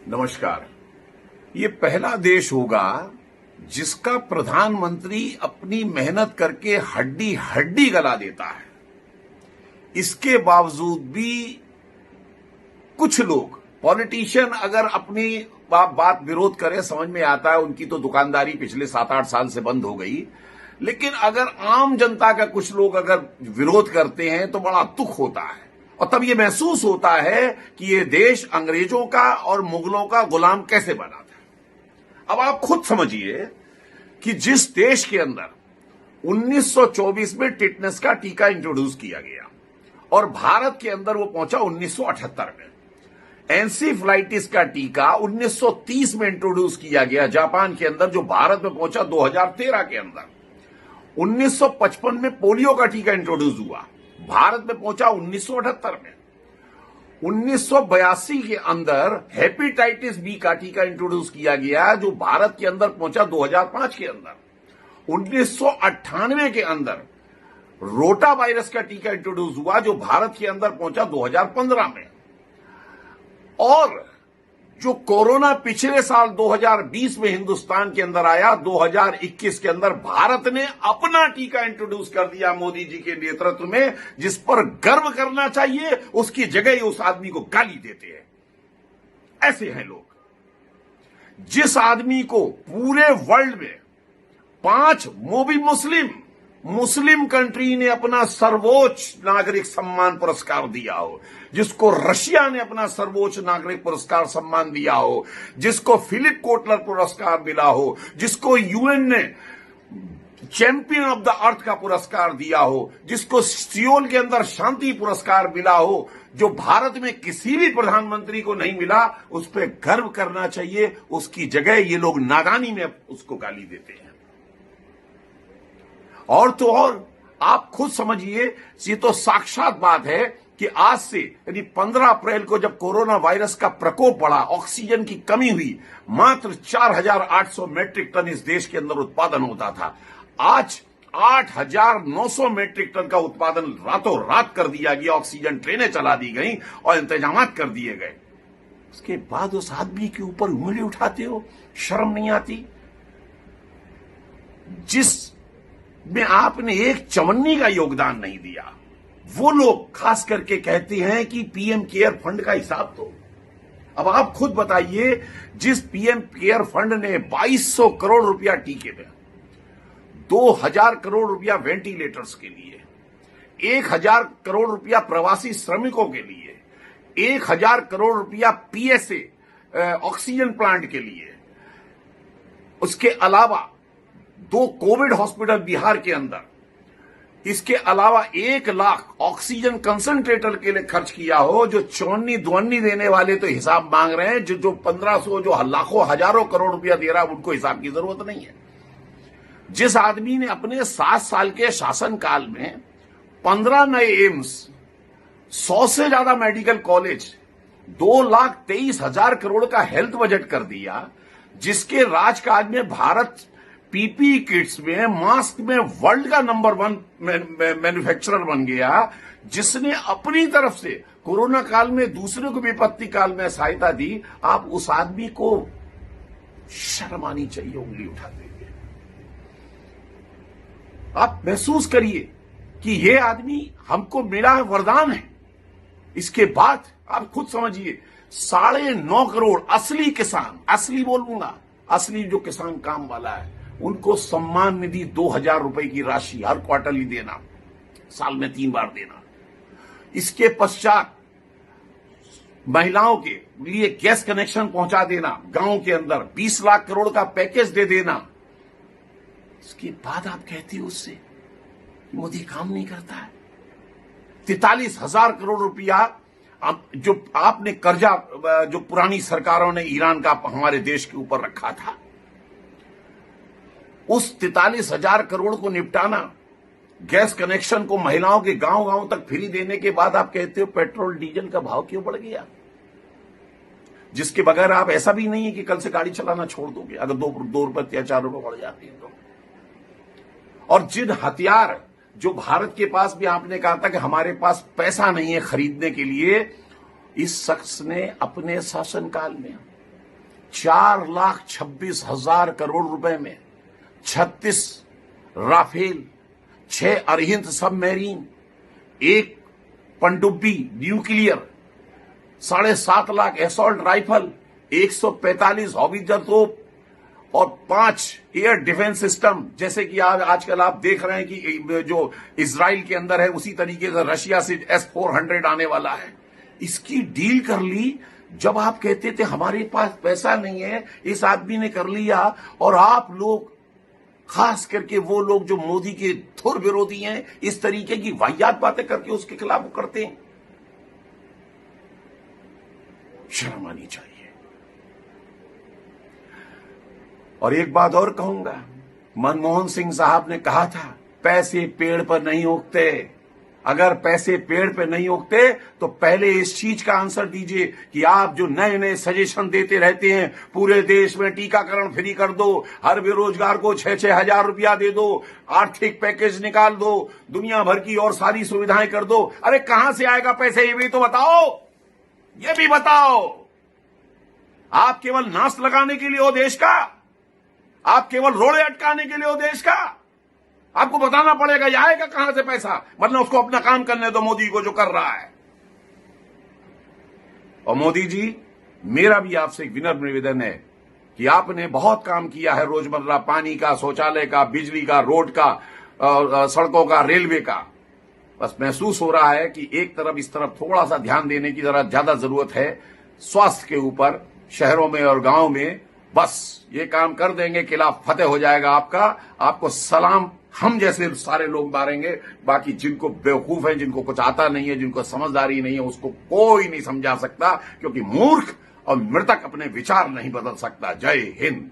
नमस्कार। ये पहला देश होगा जिसका प्रधानमंत्री अपनी मेहनत करके हड्डी हड्डी गला देता है। इसके बावजूद भी कुछ लोग, पॉलिटिशियन अगर अपनी बात विरोध करे, समझ में आता है, उनकी तो दुकानदारी पिछले 7-8 साल से बंद हो गई। लेकिन अगर आम जनता का कुछ लोग अगर विरोध करते हैं तो बड़ा दुख होता है और तब ये महसूस होता है कि ये देश अंग्रेजों का और मुगलों का गुलाम कैसे बना था। अब आप खुद समझिए कि जिस देश के अंदर 1924 में टिटनेस का टीका इंट्रोड्यूस किया गया और भारत के अंदर वो पहुंचा 1978 में, एनसीफ्लाइटिस का टीका 1930 में इंट्रोड्यूस किया गया जापान के अंदर, जो भारत में पहुंचा 2013 के अंदर। 1955 में पोलियो का टीका इंट्रोड्यूस हुआ, भारत में पहुंचा 1978 में। 1982 के अंदर हेपेटाइटिस बी का टीका इंट्रोड्यूस किया गया, जो भारत के अंदर पहुंचा 2005 के अंदर। 1998 के अंदर रोटा वायरस का टीका इंट्रोड्यूस हुआ, जो भारत के अंदर पहुंचा 2015 में। और जो कोरोना पिछले साल 2020 में हिंदुस्तान के अंदर आया, 2021 के अंदर भारत ने अपना टीका इंट्रोड्यूस कर दिया मोदी जी के नेतृत्व में, जिस पर गर्व करना चाहिए, उसकी जगह ही उस आदमी को गाली देते हैं। ऐसे हैं लोग। जिस आदमी को पूरे वर्ल्ड में 5 वो भी मुस्लिम कंट्री ने अपना सर्वोच्च नागरिक सम्मान पुरस्कार दिया हो, जिसको रशिया ने अपना सर्वोच्च नागरिक पुरस्कार सम्मान दिया हो, जिसको फिलिप कोटलर पुरस्कार मिला हो, जिसको यूएन ने चैंपियन ऑफ द अर्थ का पुरस्कार दिया हो, जिसको सियोल के अंदर शांति पुरस्कार मिला हो, जो भारत में किसी भी प्रधानमंत्री को नहीं मिला, उस पर गर्व करना चाहिए। उसकी जगह ये लोग नादानी में उसको गाली देते हैं। और तो और आप खुद समझिए, ये तो साक्षात बात है कि आज से यानी 15 अप्रैल को जब कोरोना वायरस का प्रकोप बढ़ा, ऑक्सीजन की कमी हुई, मात्र 4800 मेट्रिक टन इस देश के अंदर उत्पादन होता था। आज 8900 मेट्रिक टन का उत्पादन रातों रात कर दिया गया, ऑक्सीजन ट्रेनें चला दी गई और इंतजाम कर दिए गए। उसके बाद उस आदमी के ऊपर उंगली उठाते हो, शर्म नहीं आती? जिस में आपने एक चवन्नी का योगदान नहीं दिया, वो लोग खास करके कहते हैं कि पीएम केयर फंड का हिसाब दो। अब आप खुद बताइए, जिस पीएम केयर फंड ने 2200 करोड़ रुपया टीके में, 2000 करोड़ रुपया वेंटिलेटर्स के लिए, 1000 करोड़ रुपया प्रवासी श्रमिकों के लिए, 1000 करोड़ रुपया पीएसए ऑक्सीजन प्लांट के लिए, उसके अलावा 2 कोविड हॉस्पिटल बिहार के अंदर, इसके अलावा 1 लाख ऑक्सीजन कंसंट्रेटर के लिए खर्च किया हो, जो चौन्नी दुवन्नी देने वाले तो हिसाब मांग रहे हैं, जो 1500 जो लाखों हजारों करोड़ रुपया दे रहा है, उनको हिसाब की जरूरत नहीं है। जिस आदमी ने अपने 7 साल के शासनकाल में 15 नए एम्स, 100 से ज्यादा मेडिकल कॉलेज, 2,23,000 करोड़ का हेल्थ बजट कर दिया, जिसके राजकाज में भारत पीपीई किट्स में, मास्क में वर्ल्ड का नंबर 1 मैन्युफैक्चरर बन गया, जिसने अपनी तरफ से कोरोना काल में दूसरे को विपत्ति काल में सहायता दी, आप उस आदमी को शर्म आनी चाहिए उंगली उठाते हुए। आप महसूस करिए कि यह आदमी हमको मिला है, वरदान है। इसके बाद आप खुद समझिए, 9.5 करोड़ असली किसान, असली बोलूंगा, असली जो किसान काम वाला है, उनको सम्मान निधि 2000 रुपए की राशि हर क्वार्टरली देना, साल में 3 बार देना। इसके पश्चात महिलाओं के लिए गैस कनेक्शन पहुंचा देना, गांव के अंदर 20 लाख करोड़ का पैकेज दे देना। इसके बाद आप कहते हो उससे मोदी काम नहीं करता है। 43,000 करोड़ रुपया जो आपने कर्जा, जो पुरानी सरकारों ने ईरान का हमारे देश के ऊपर रखा था, उस 43,000 करोड़ को निपटाना, गैस कनेक्शन को महिलाओं के गांव गांव तक फ्री देने के बाद आप कहते हो पेट्रोल डीजल का भाव क्यों बढ़ गया, जिसके बगैर आप ऐसा भी नहीं है कि कल से गाड़ी चलाना छोड़ दोगे अगर 2 रुपए या 4 रुपए बढ़ जाते हैं तो। और जिन हथियार जो भारत के पास भी, आपने कहा था कि हमारे पास पैसा नहीं है खरीदने के लिए, इस शख्स ने अपने शासनकाल में 4,26,000 करोड़ रुपए में 36 राफेल, 6 अरिहंत सबमरीन, 1 पनडुब्बी nuclear, 7.5 lakh assault rifle, 145 howitzer तोप और 5 एयर डिफेंस सिस्टम, जैसे कि आजकल आप देख रहे हैं कि जो इजराइल के अंदर है उसी तरीके से रशिया से S-400 आने वाला है। इसकी डील कर ली। जब आप कहते थे हमारे पास पैसा नहीं है, इस आदमी ने कर लिया। और आप लोग, खास करके वो लोग जो मोदी के धुर विरोधी हैं, इस तरीके की वाहियात बातें करके उसके खिलाफ करते हैं। शर्म आनी चाहिए। और एक बात और कहूंगा, मनमोहन सिंह साहब ने कहा था पैसे पेड़ पर नहीं उगते। अगर पैसे पेड़ पे नहीं उगते तो पहले इस चीज का आंसर दीजिए कि आप जो नए नए सजेशन देते रहते हैं, पूरे देश में टीकाकरण फ्री कर दो, हर बेरोजगार को 6-6 हजार रुपया दे दो, आर्थिक पैकेज निकाल दो, दुनिया भर की और सारी सुविधाएं कर दो। अरे कहां से आएगा पैसे, ये भी तो बताओ, ये भी बताओ। आप केवल नाश लगाने के लिए हो देश का, आप केवल रोड़े अटकाने के लिए हो देश का। आपको बताना पड़ेगा ये आएगा कहां से पैसा, वरना उसको अपना काम करने दो मोदी को जो कर रहा है। और मोदी जी, मेरा भी आपसे एक विनम्र निवेदन है कि आपने बहुत काम किया है रोजमर्रा, पानी का, शौचालय का, बिजली का, रोड का, सड़कों का, रेलवे का। बस महसूस हो रहा है कि एक तरफ इस तरफ थोड़ा सा ध्यान देने की जरा ज्यादा जरूरत है, स्वास्थ्य के ऊपर, शहरों में और गांव में। बस ये काम कर देंगे, किला फतेह हो जाएगा आपका। आपको सलाम हम जैसे सारे लोग मारेंगे। बाकी जिनको बेवकूफ है, जिनको कुछ आता नहीं है, जिनको समझदारी नहीं है, उसको कोई नहीं समझा सकता, क्योंकि मूर्ख और मृतक अपने विचार नहीं बदल सकता। जय हिंद।